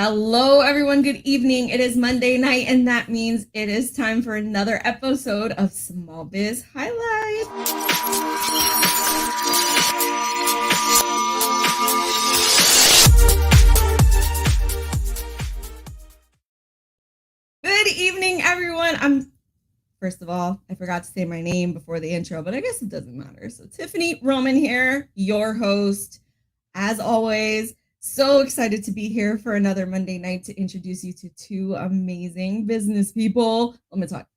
Hello, everyone. Good evening. It is Monday night, and that means it is time for another episode of Small Biz Highlights. Good evening, everyone. First of all, I forgot to say my name before the intro, but I guess it doesn't matter. So Tiffany Roman here, your host, as always. So excited to be here for another Monday night to introduce you to two amazing business people. Let me talk.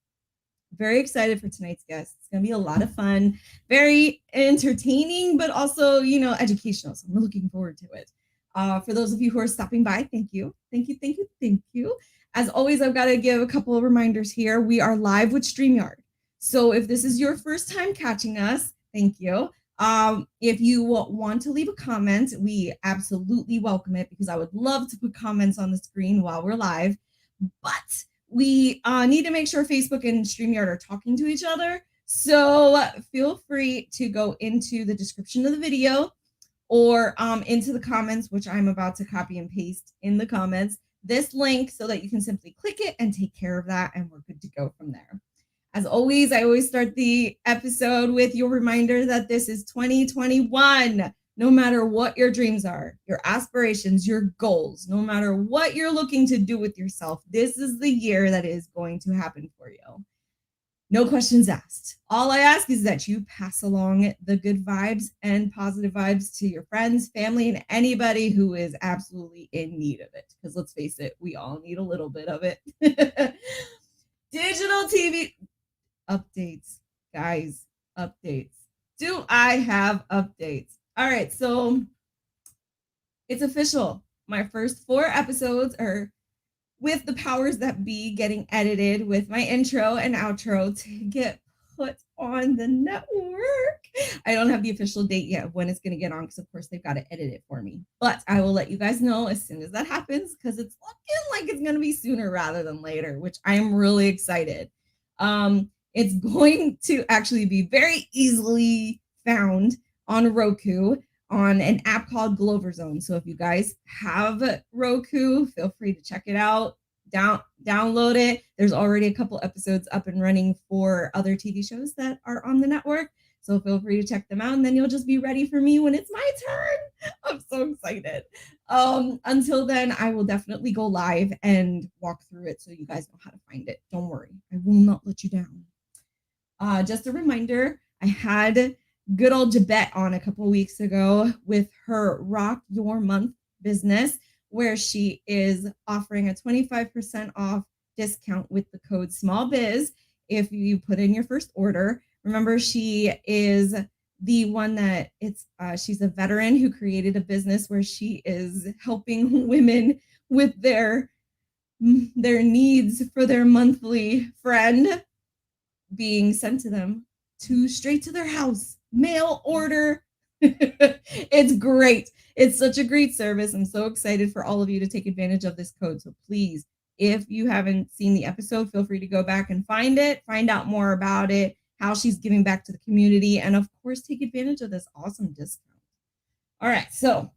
Very excited for tonight's guest. It's going to be a lot of fun, very entertaining, but also, educational. So I'm looking forward to it. For those of you who are stopping by, thank you. Thank you, thank you, thank you. As always, I've got to give a couple of reminders here. We are live with StreamYard. So if this is your first time catching us, thank you. If you want to leave a comment, we absolutely welcome it because I would love to put comments on the screen while we're live. But we need to make sure Facebook and StreamYard are talking to each other. So feel free to go into the description of the video or into the comments, which I'm about to copy and paste in the comments, this link so that you can simply click it and take care of that. And we're good to go from there. As always, I always start the episode with your reminder that this is 2021. No matter what your dreams are, your aspirations, your goals, no matter what you're looking to do with yourself, this is the year that is going to happen for you. No questions asked. All I ask is that you pass along the good vibes and positive vibes to your friends, family, and anybody who is absolutely in need of it. Because let's face it, we all need a little bit of it. Digital TV updates, guys, updates. Do I have updates? All right, so it's official. My first 4 episodes are with the powers that be getting edited with my intro and outro to get put on the network. I don't have the official date yet of when it's going to get on because, of course, they've got to edit it for me. But I will let you guys know as soon as that happens because it's looking like it's going to be sooner rather than later, which I am really excited. It's going to actually be very easily found on Roku on an app called Glover Zone. So if you guys have Roku, feel free to check it out, download it. There's already a couple episodes up and running for other TV shows that are on the network. So feel free to check them out and then you'll just be ready for me when it's my turn. I'm so excited. Until then, I will definitely go live and walk through it so you guys know how to find it. Don't worry, I will not let you down. Just a reminder, I had good old Jabette on a couple of weeks ago with her Rock Your Month business, where she is offering a 25% off discount with the code SMALLBIZ if you put in your first order. Remember, she is the one that she's a veteran who created a business where she is helping women with their needs for their monthly friend being sent to them straight to their house, mail order. It's great. It's such a great service. I'm so excited for all of you to take advantage of this code. So please, if you haven't seen the episode, feel free to go back and find it, find out more about it, how she's giving back to the community, and of course, take advantage of this awesome discount. All right, so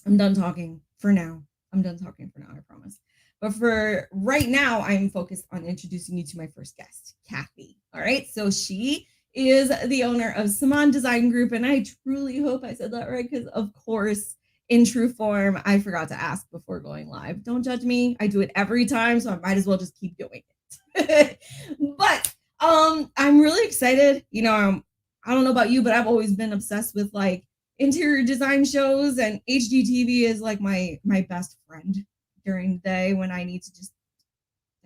I'm done talking for now. I promise. But for right now, I'm focused on introducing you to my first guest, Kathy. All right, so she is the owner of Samaan Design Group, and I truly hope I said that right because, of course, in true form, I forgot to ask before going live. Don't judge me. I do it every time, so I might as well just keep doing it. But I'm really excited. I don't know about you, but I've always been obsessed with like interior design shows, and HGTV is like my best friend during the day when I need to just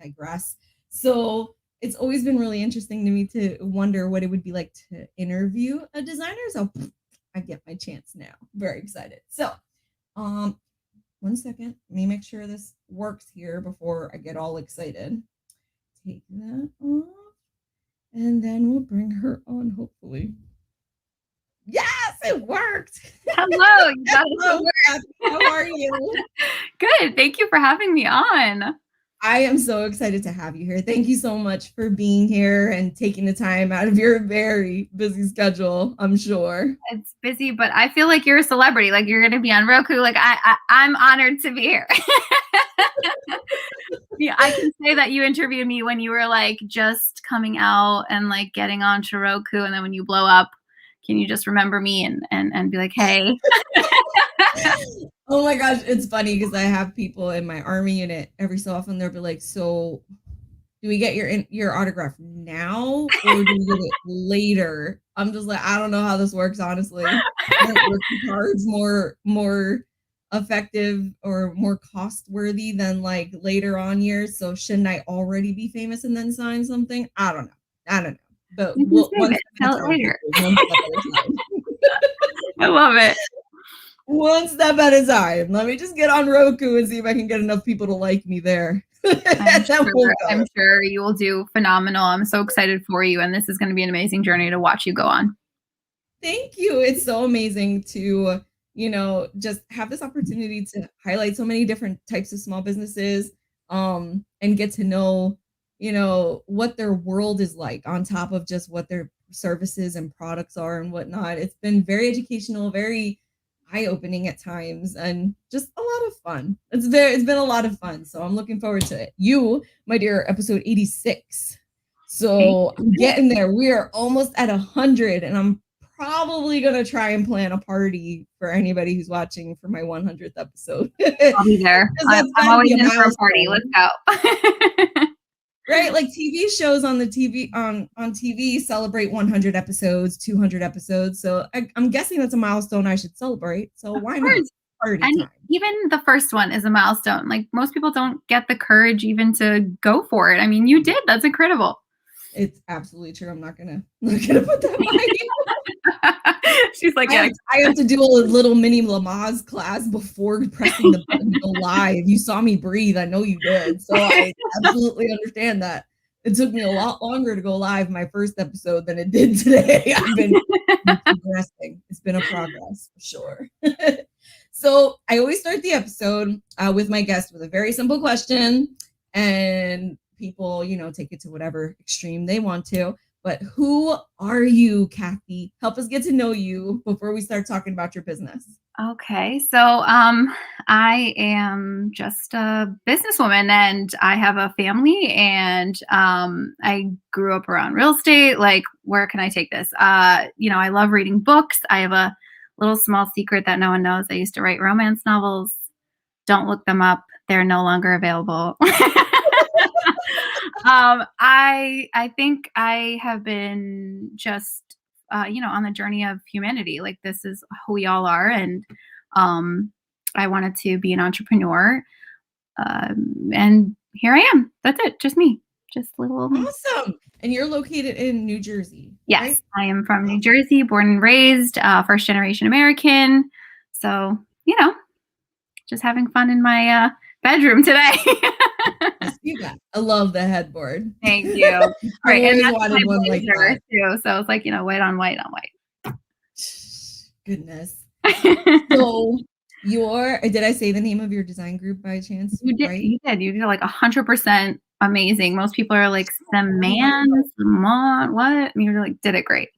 digress. So it's always been really interesting to me to wonder what it would be like to interview a designer. So I get my chance now. Very excited. So 1 second. Let me make sure this works here before I get all excited. Take that off. And then we'll bring her on, hopefully. Yes, it worked. Hello. You got Hello, Kathy. How are you? Good. Thank you for having me on. I am so excited to have you here. Thank you so much for being here and taking the time out of your very busy schedule, I'm sure. It's busy, but I feel like you're a celebrity. Like you're going to be on Roku. Like I'm honored to be here. Yeah, I can say that you interviewed me when you were like just coming out and like getting onto Roku, and then when you blow up, can you just remember me and be like, hey? Oh my gosh, it's funny because I have people in my army unit every so often they'll be like, "So, do we get your autograph now or do we get it later?" I'm just like, "I don't know how this works, honestly. Aren't rookie cards more effective or more cost worthy than like later on years? So shouldn't I already be famous and then sign something? I don't know. I don't know. But You can save one it, step at a tell it time, later. people. One step at a time. I love it. One step at a time. Let me just get on Roku and see if I can get enough people to like me there. And then we'll I'm go. sure you will do phenomenal. I'm so excited for you, and this is going to be an amazing journey to watch you go on. Thank you. It's so amazing to, just have this opportunity to highlight so many different types of small businesses, and get to know, what their world is like on top of just what their services and products are and whatnot. It's been very educational, very eye-opening at times, and just a lot of fun. It's been a lot of fun. So I'm looking forward to it. You, my dear, episode 86. Thank So I'm you. getting there. We are almost at 100, and I'm probably gonna try and plan a party for anybody who's watching for my 100th episode. I'll be there. Because that's I'm got to always be a in for a party. Let's milestone, go. right? Like TV shows on the on TV celebrate 100 episodes, 200 episodes. So I'm guessing that's a milestone I should celebrate. So Of why not? course. Party And time. even the first one is a milestone. Like most people don't get the courage even to go for it. I mean, you did. That's incredible. It's absolutely true. I'm not gonna put that by. She's like, yeah. I have to do a little mini Lamaze class before pressing the button to go live. You saw me breathe. I know you did. So I absolutely understand that. It took me a lot longer to go live my first episode than it did today. I've been progressing. It's been a progress for sure. So I always start the episode with my guest with a very simple question, and people, take it to whatever extreme they want to. But who are you, Kathy? Help us get to know you before we start talking about your business. Okay. So I am just a businesswoman, and I have a family, and I grew up around real estate. Like, where can I take this? I love reading books. I have a little small secret that no one knows. I used to write romance novels. Don't look them up. They're no longer available. I think I have been just on the journey of humanity. Like this is who we all are, and I wanted to be an entrepreneur, and here I am. That's it. Just me. Just little old me. Awesome. And you're located in New Jersey, right? Yes, I am from New Jersey, born and raised, first generation American. So just having fun in my bedroom today. I see that. I love the headboard. Thank you. Right, and Always that's wanted my one like blazer that. too. So it's like white on white on white. Goodness. So did I say the name of your design group by chance? You did. Right? You did. You did like 100% amazing. Most people are like, Samaan, what? And you're like, did it great.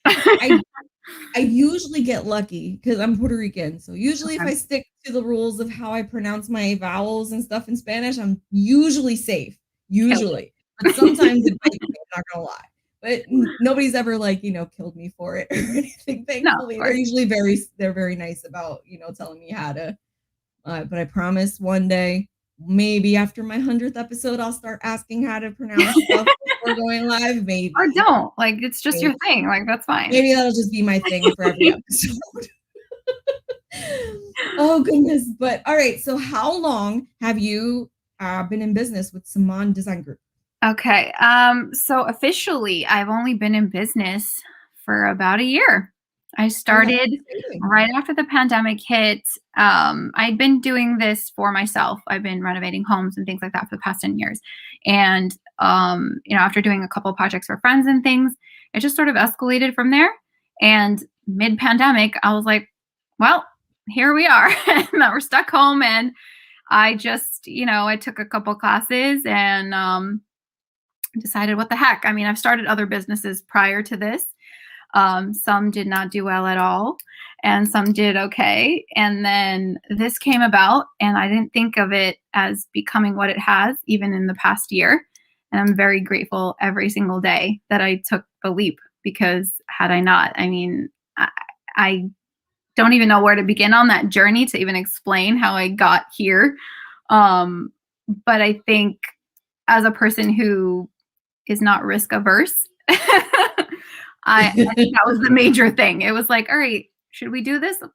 I I usually get lucky because I'm Puerto Rican. So usually if Okay. I stick to the rules of how I pronounce my vowels and stuff in Spanish, I'm usually safe. Usually. But sometimes it bites me, I'm not gonna lie. But nobody's ever killed me for it or anything, No, of thankfully. They're course. usually they're very nice about, telling me how to. But I promise one day, maybe after my 100th episode, I'll start asking how to pronounce stuff before going live. Maybe. Or don't. Like, it's just your Maybe. thing. Like, that's fine. Maybe that'll just be my thing for every episode. Oh goodness. But all right. So how long have you been in business with Samaan Design Group? Okay. So officially, I've only been in business for about a year. I started right after the pandemic hit. I'd been doing this for myself. I've been renovating homes and things like that for the past 10 years. And, after doing a couple of projects for friends and things, it just sort of escalated from there. And mid-pandemic, I was like, well, here we are. Now we're stuck home. And I just, I took a couple classes and decided what the heck. I mean, I've started other businesses prior to this. Some did not do well at all, and some did okay. And then this came about, and I didn't think of it as becoming what it has, even in the past year. And I'm very grateful every single day that I took the leap, because had I not, I mean, I don't even know where to begin on that journey to even explain how I got here. But I think, as a person who is not risk averse, I think that was the major thing. It was like, all right, should we do this? All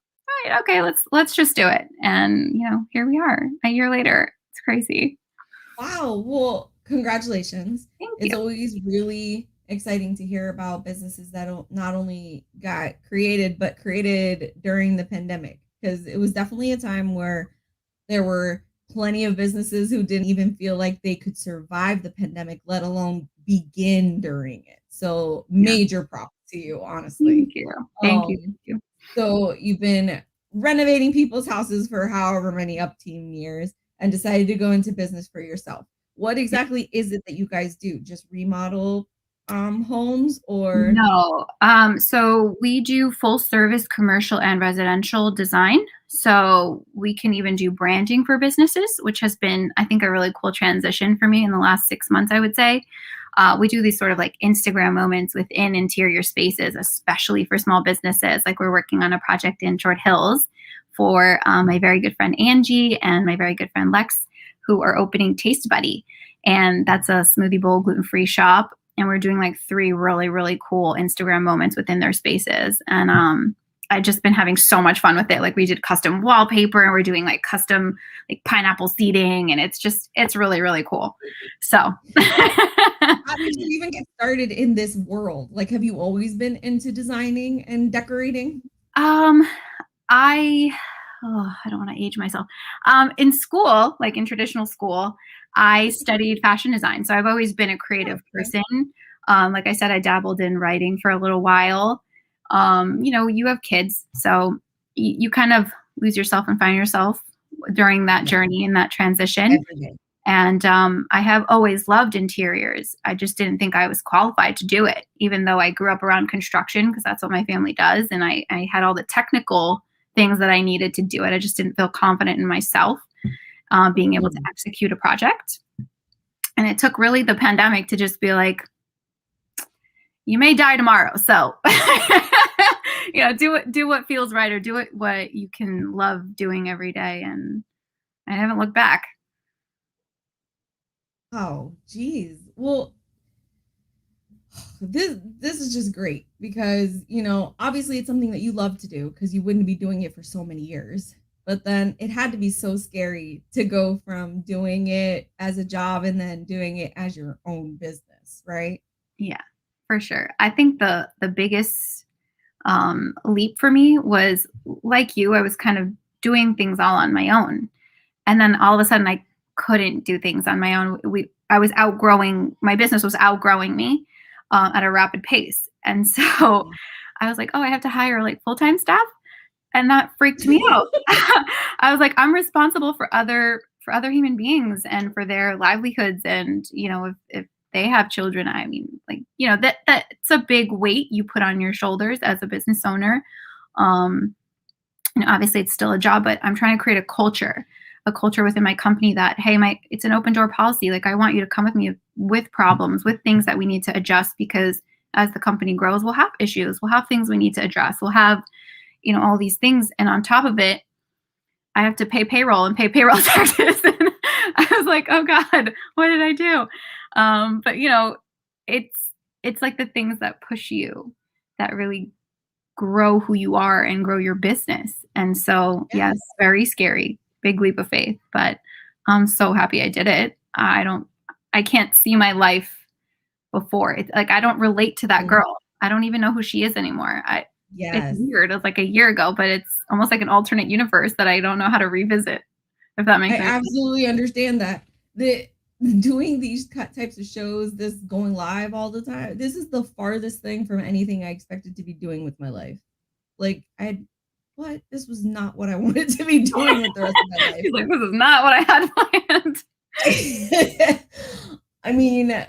right, okay, let's just do it. And here we are a year later. It's crazy. Wow. Well, congratulations. Thank It's you. always really exciting to hear about businesses that not only got created, but created during the pandemic, because it was definitely a time where there were plenty of businesses who didn't even feel like they could survive the pandemic, let alone begin during it. So Yeah. major props to you, Thank honestly. you. Thank you. Um, Thank you. so you've been renovating people's houses for however many upteen years and decided to go into business for yourself. What exactly is it that you guys do? Just remodel homes, or? No. So we do full service commercial and residential design. So we can even do branding for businesses, which has been, I think, a really cool transition for me in the last 6 months, I would say. We do these sort of like Instagram moments within interior spaces, especially for small businesses. Like, we're working on a project in Short Hills for my very good friend Angie and my very good friend Lex, who are opening Taste Buddy. And that's a smoothie bowl gluten-free shop. And we're doing like 3 really, really cool Instagram moments within their spaces. And I've just been having so much fun with it. Like, we did custom wallpaper, and we're doing like custom like pineapple seating, and it's really, really cool. So How did you even get started in this world? Like, have you always been into designing and decorating? um I I don't want to age myself. In school, like in traditional school, I studied fashion design. So I've always been a Oh, creative okay. person. Like I said, I dabbled in writing for a little while. You have kids, so you kind of lose yourself and find yourself during that Yeah, journey and that transition. every day. And I have always loved interiors. I just didn't think I was qualified to do it, even though I grew up around construction, because that's what my family does. And I had all the technical things that I needed to do it. I just didn't feel confident in myself being able to Mhm. execute a project. And it took really the pandemic to just be like, you may die tomorrow. So, do what feels right, or do what you can love doing every day. And I haven't looked back. Oh, geez. Well, this is just great because, obviously it's something that you love to do, because you wouldn't be doing it for so many years. But then it had to be so scary to go from doing it as a job and then doing it as your own business, right? Yeah, for sure. I think the biggest leap for me was, like you, I was kind of doing things all on my own, and then all of a sudden I couldn't do things on my own. I was outgrowing, my business was outgrowing me at a rapid pace, and so Mhm. I was like, oh, I have to hire like full-time staff, and that freaked me out. I was like, I'm responsible for other human beings and for their livelihoods, and if they have children, I mean, like, that's a big weight you put on your shoulders as a business owner. Um, and obviously it's still a job, but I'm trying to create a culture within my company that, hey, it's an open door policy. Like, I want you to come with me with problems, with things that we need to adjust, because as the company grows, we'll have issues, we'll have things we need to address, we'll have all these things. And on top of it, I have to pay payroll and pay payroll taxes. And I was like, oh God, what did I do? But it's it's like the things that push you, that really grow who you are and grow your business. And so, yes, Yes. very scary, big leap of faith, but I'm so happy I did it. I can't see my life before. It's like, I don't relate to that Mhm. girl. I don't even know who she is anymore. It's Yes. weird. It's like a year ago, but it's almost like an alternate universe that I don't know how to revisit, if that I makes any sense. absolutely understand that. The Doing these types of shows, this going live all the time, this is the farthest thing from anything I expected to be doing with my life. Like, what? This was not what I wanted to be doing with the rest of my life. She's like, this is not what I had planned. I mean,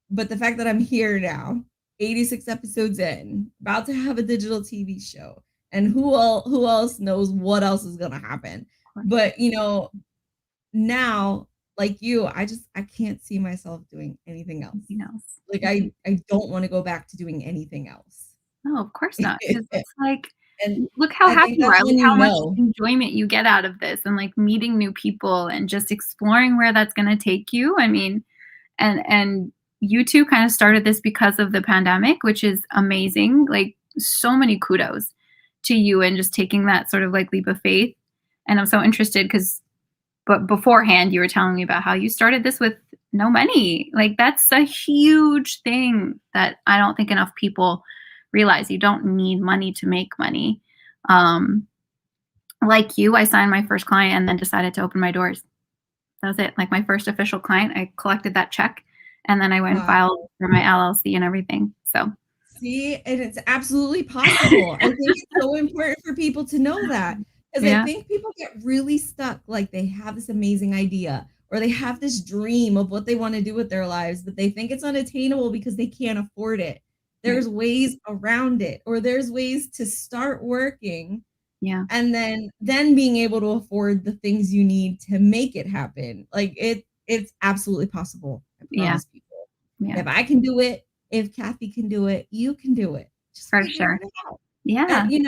but the fact that I'm here now, 86 episodes in, about to have a digital TV show. And who else knows what else is gonna happen? But now, like you, I can't see myself doing anything else. Anything else. Like I don't want to go back to doing anything else. No, of course not. Because it's like, And look how I happy think you are. that's Look when how you much know. enjoyment you get out of this, and like meeting new people and just exploring where that's going to take you. I mean, and you two kind of started this because of the pandemic, which is amazing. Like, so many kudos to you and just taking that sort of like leap of faith. And I'm so interested because, but beforehand, you were telling me about how you started this with no money. Like, that's a huge thing that I don't think enough people realize. You don't need money to make money. Like you, I signed my first client and then decided to open my doors. That was it. Like, my first official client, I collected that check and then I went and filed for my LLC and everything. So see, and it's absolutely possible. I think it's so important for people to know that, because I yeah, think people get really stuck. Like, they have this amazing idea or they have this dream of what they want to do with their lives, but they think it's unattainable because they can't afford it. right. There's ways around it, or there's ways to start working Yeah, and then being able to afford the things you need to make it happen. Like, it's absolutely possible. I yeah, promise people. yeah, If I can do it, if Kathy can do it, you can do it. Just for figure sure. it out. Yeah, And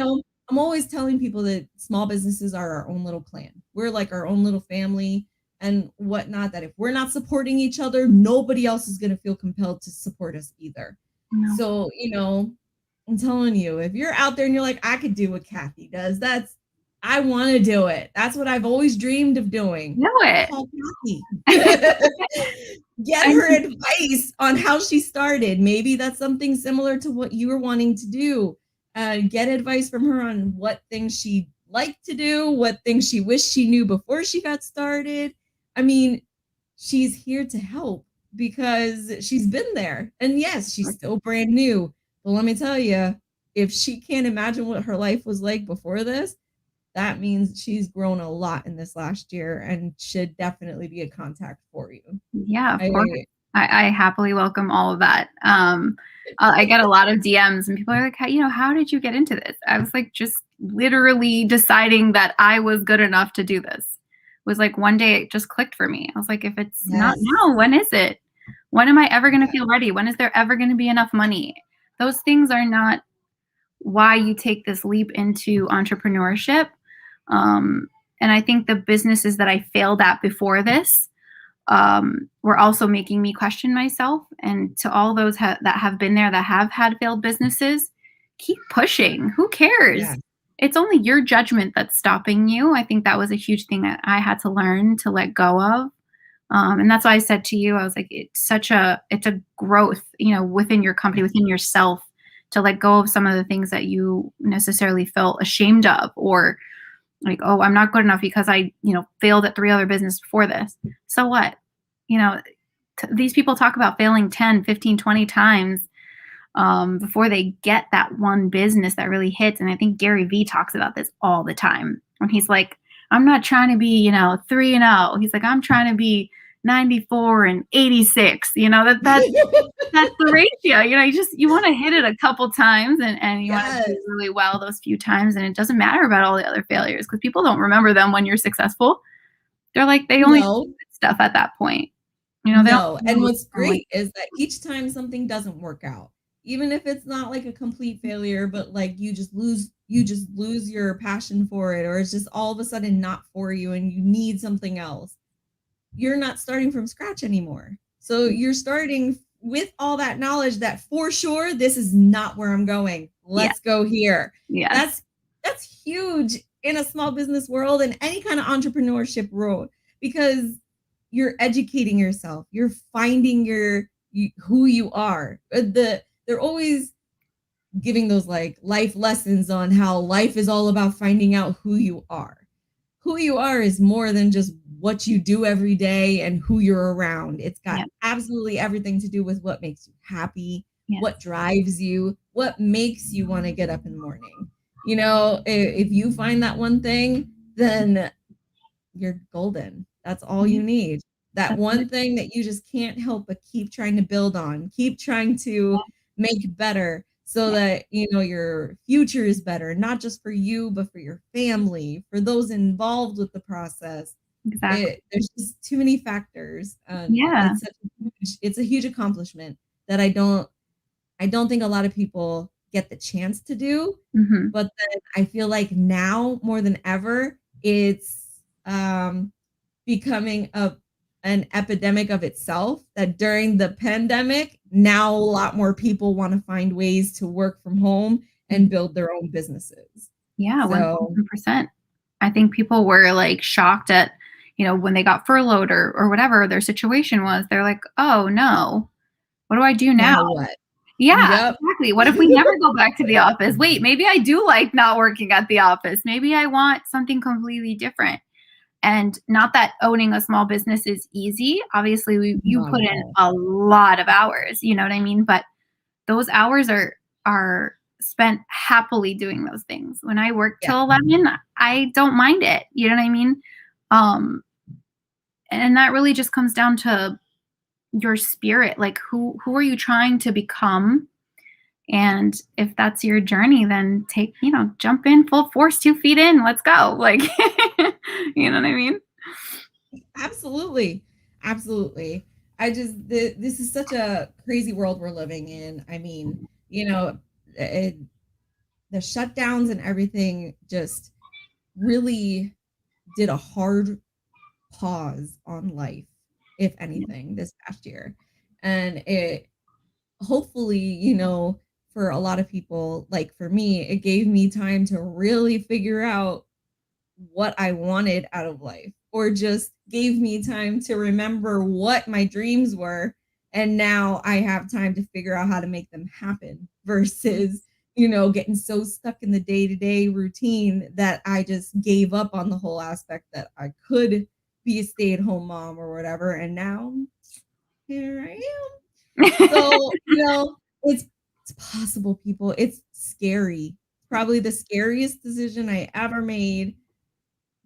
I'm always telling people that small businesses are our own little clan. We're like our own little family and whatnot, that if we're not supporting each other, nobody else is going to feel compelled to support us either. no, So, I'm telling you, if you're out there and you're like, I could do what Kathy does, I want to do it. That's what I've always dreamed of doing. know it. Call Kathy. Get I her mean, advice on how she started. Maybe that's something similar to what you were wanting to do. Get advice from her on what things she liked to do, what things she wished she knew before she got started. I mean, she's here to help because she's been there. And yes, she's still brand new. But let me tell you, if she can't imagine what her life was like before this, that means she's grown a lot in this last year and should definitely be a contact for you. yeah, of I course. I happily welcome all of that. I get a lot of DMs and people are like, how did you get into this? I was like, just literally deciding that I was good enough to do this. It was like one day it just clicked for me. I was like, if it's not yes. now, when is it? When am I ever going to feel ready? When is there ever going to be enough money? Those things are not why you take this leap into entrepreneurship. And I think the businesses that I failed at before this were also making me question myself. And to all those that have been there, that have had failed businesses, keep pushing. Who cares? Yeah. It's only your judgment that's stopping you. I think that was a huge thing that I had to learn to let go of. And that's why I said to you, I was like, it's a growth, within your company, within yourself, to let go of some of the things that you necessarily felt ashamed of, or like, oh, I'm not good enough because I, failed at 3 other businesses before this. So what? These people talk about failing 10, 15, 20 times before they get that one business that really hits. And I think Gary Vee talks about this all the time. And he's like, I'm not trying to be, 3-0. He's like, I'm trying to be 94 and 86. That's the ratio. You want to hit it a couple times and you want to Yes. do really well those few times. And it doesn't matter about all the other failures because people don't remember them when you're successful. They're like, they only No. stuff at that point. They No. don't And know what's like, great is that each time something doesn't work out, even if it's not like a complete failure, but like you just lose your passion for it, or it's just all of a sudden not for you and you need something else, you're not starting from scratch anymore. So you're starting with all that knowledge that for sure this is not where I'm going. yeah, Let's go here. yes, That's huge in a small business world and any kind of entrepreneurship world, because you're educating yourself. You're finding who you are. They're always giving those like life lessons on how life is all about finding out who you are. Who you are is more than just what you do every day and who you're around. It's got yeah, absolutely everything to do with what makes you happy, yes, what drives you, what makes you want to get up in the morning. If you find that one thing, then you're golden. That's all you need. That that's one it. thing that you just can't help but keep trying to build on, keep trying to make better so that, your future is better, not just for you, but for your family, for those involved with the process. Exactly. There's just too many factors, and Yeah. it's a huge accomplishment that I don't think a lot of people get the chance to do. Mhm. But then I feel like now more than ever, it's becoming an epidemic of itself, that during the pandemic, now a lot more people want to find ways to work from home and build their own businesses. Yeah, So 1000%. I think people were, like, shocked at, when they got furloughed or whatever their situation was. They're like, "Oh, no. What do I do now?" now what? Yeah, Yep. exactly. What if we never go back to the office? Wait, maybe I do like not working at the office. Maybe I want something completely different. And not that owning a small business is easy. Obviously, you Not put at in all. a lot of hours, you know what I mean? But those hours are spent happily doing those things. When I work Yeah. till 11, I don't mind it, you know what I mean? Um, and that really just comes down to your spirit, like who are you trying to become? And if that's your journey, then jump in full force, 2 feet in, let's go. Like, you know what I mean? Absolutely. Absolutely. This is such a crazy world we're living in. I mean, it, the shutdowns and everything just really did a hard pause on life, if anything, this past year. And it hopefully, for a lot of people, like for me, it gave me time to really figure out what I wanted out of life, or just gave me time to remember what my dreams were. And now I have time to figure out how to make them happen versus, getting so stuck in the day to day routine that I just gave up on the whole aspect that I could be a stay at home mom or whatever. And now here I am. So, it's possible, people. It's scary. Probably the scariest decision I ever made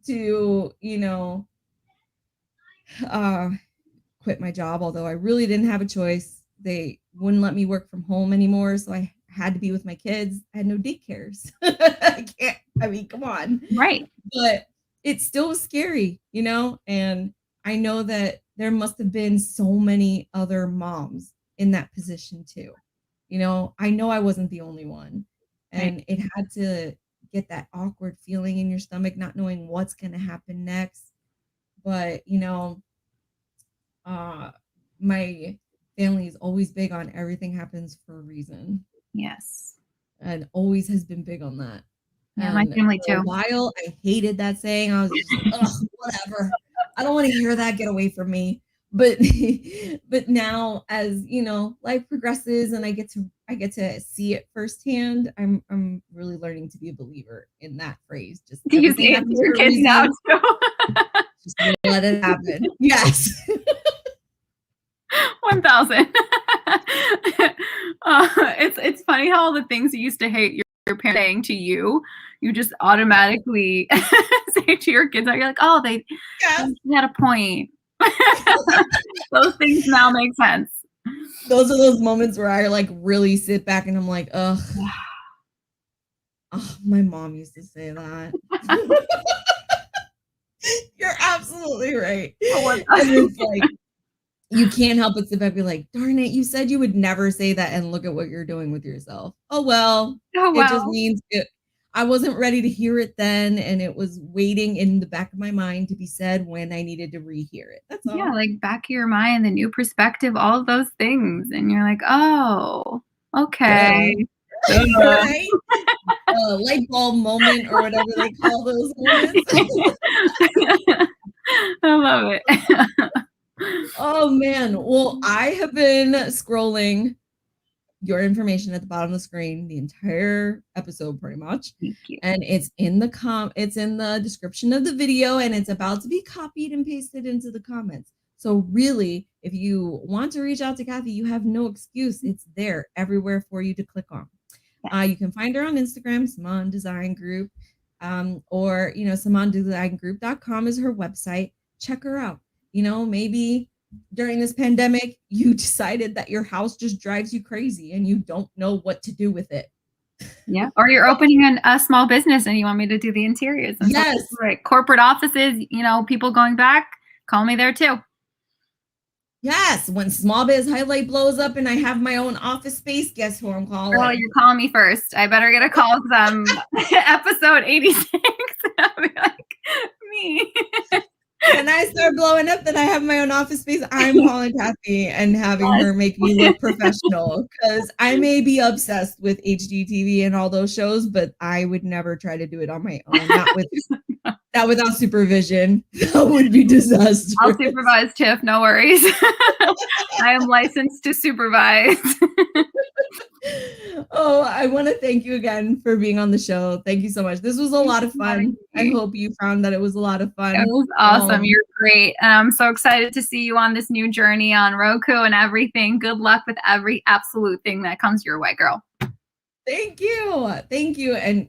to, uh, quit my job, although I really didn't have a choice. They wouldn't let me work from home anymore, so I had to be with my kids. I had no daycares. I mean, come on. Right. But it still was scary, and I know that there must have been so many other moms in that position too. I know I wasn't the only one. Right. And it had to get that awkward feeling in your stomach, not knowing what's going to happen next. But, uh, my family is always big on everything happens for a reason, Yes. and always has been big on that. Yeah, my And family for a too. while, I hated that saying. I was just like, "Ugh, whatever. I don't want to hear that. Get away from me." But but now, as life progresses and I get to see it firsthand, I'm really learning to be a believer in that phrase. Just Do you everything say it to happens your for a kids now reason. too? Just let it happen. Yes. 1000. It's funny how all the things you used to hate your parents saying to you, you just automatically say to your kids. You're like, oh, Yes. they had a point. Those things now make sense. Those are those moments where I like really sit back and I'm like, ugh, oh, my mom used to say that. You're absolutely right. Oh, And it's like, you can't help but sit back and be like, darn it, you said you would never say that, and look at what you're doing with yourself. Oh, well, oh it just wow. means I wasn't ready to hear it then, and it was waiting in the back of my mind to be said when I needed to rehear it. That's Yeah, all. like back of your mind, the new perspective, all of those things. And you're like, oh, okay. Duh. Duh. Right? Light bulb moment or whatever they call those moments. I love it. Oh man. Well, I have been scrolling your information at the bottom of the screen the entire episode pretty much. Thank you. And it's in the description of the video, and it's about to be copied and pasted into the comments. So really, if you want to reach out to Kathy, you have no excuse. It's there everywhere for you to click on. You can find her on Instagram, Samaan Design Group, or SamaanDesignGroup.com is her website. Check her out. Maybe during this pandemic, you decided that your house just drives you crazy and you don't know what to do with it. Yeah. Or you're opening a small business and you want me to do the interiors. And yes. So like corporate offices, people going back, call me there too. Yes. When Small Biz Highlight blows up and I have my own office space, guess who I'm calling? Girl, you're calling me first. I better get a call because I'm episode 86. I'll be like, me. When I start blowing up that I have my own office space, I'm calling Kathy and having her make me look professional, because I may be obsessed with HGTV and all those shows, but I would never try to do it on my own. Not without supervision. That would be disastrous. I'll supervise, Tiff. No worries. I am licensed to supervise. Oh, I want to thank you again for being on the show. Thank you so much. This was a lot of fun. I hope you found that it was a lot of fun. It was awesome. You're great. I'm so excited to see you on this new journey on Roku and everything. Good luck with every absolute thing that comes your way, girl. Thank you. Thank you. And,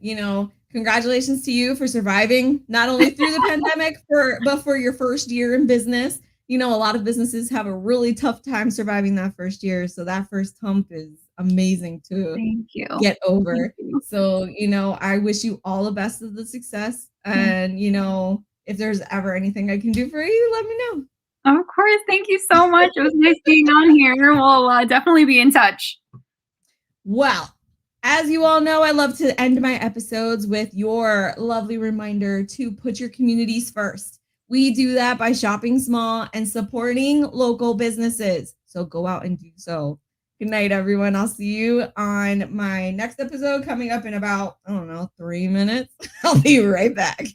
congratulations to you for surviving not only through the pandemic, but for your first year in business. A lot of businesses have a really tough time surviving that first year. So that first hump is amazing to get over. So, I wish you all the best of the success. And, if there's ever anything I can do for you, let me know. Of course. Thank you so much. It was nice being on here. We'll definitely be in touch. Well, as you all know, I love to end my episodes with your lovely reminder to put your communities first. We do that by shopping small and supporting local businesses. So go out and do so. Good night, everyone. I'll see you on my next episode coming up in about, 3 minutes. I'll be right back.